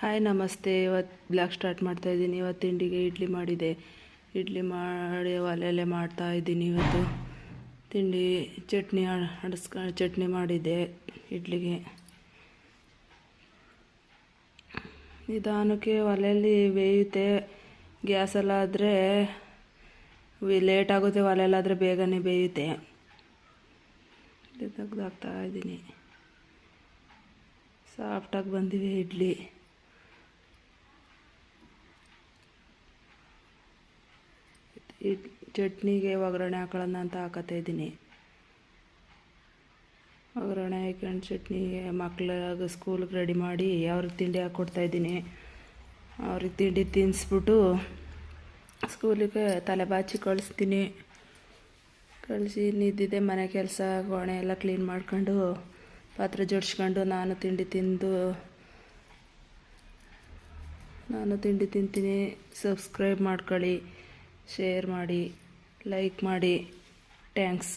Hi ನಮಸ್ತೆ. ಇವತ್ತು blog start ಮಾಡ್ತಾಯಿದ್ದೀನಿ. ಇವತ್ತು ತಿಂಡಿಗೆ ಇಡ್ಲಿ ಮಾಡಿದೆ. ಇಡ್ಲಿ ಮಾಡಿ ಒಲೆಯಲ್ಲೇ ಮಾಡ್ತಾಯಿದ್ದೀನಿ. ಇವತ್ತು ತಿಂಡಿ ಚಟ್ನಿ ಮಾಡಿದ್ದೆ ಇಡ್ಲಿಗೆ. ನಿಧಾನಕ್ಕೆ ಒಲೆಯಲ್ಲಿ ಬೇಯುತ್ತೆ. ಗ್ಯಾಸೆಲ್ಲ ಆದರೆ ಲೇಟ್ ಆಗುತ್ತೆ, ಒಲೆಯಲ್ಲಾದರೆ ಬೇಗನೆ ಬೇಯುತ್ತೆ. ತೆಗ್ದಾಕ್ತಾಯಿದ್ದೀನಿ. ಸಾಫ್ಟಾಗಿ ಬಂದಿವೆ ಇಡ್ಲಿ. ಚಟ್ನಿಗೆ ಒಗ್ಗರಣೆ ಹಾಕೊಳ್ಳೋಣ ಅಂತ ಹಾಕತ್ತಾಯಿದ್ದೀನಿ. ಒಗ್ಗರಣೆ ಹಾಕೊಂಡು ಚಟ್ನಿಗೆ ಮಕ್ಳಿಗೆ ಸ್ಕೂಲ್ಗೆ ರೆಡಿ ಮಾಡಿ ಅವ್ರಿಗೆ ತಿಂಡಿ ಹಾಕ್ಕೊಡ್ತಾಯಿದ್ದೀನಿ. ಅವ್ರಿಗೆ ತಿಂಡಿ ತಿನ್ನಿಸ್ಬಿಟ್ಟು ಸ್ಕೂಲಿಗೆ ತಲೆ ಬಾಚಿ ಕಳಿಸ್ತೀನಿ. ಕಳಿಸಿ ನಿದ್ದಿದೆ ಮನೆ ಕೆಲಸ ಕೋಣೆ ಎಲ್ಲ ಕ್ಲೀನ್ ಮಾಡ್ಕೊಂಡು ಪಾತ್ರೆ ಜೋಡಿಸ್ಕೊಂಡು ನಾನು ತಿಂಡಿ ತಿಂತೀನಿ. ಸಬ್ಸ್ಕ್ರೈಬ್ ಮಾಡ್ಕೊಳ್ಳಿ, ಶೇರ್ ಮಾಡಿ, ಲೈಕ್ ಮಾಡಿ. ಥ್ಯಾಂಕ್ಸ್.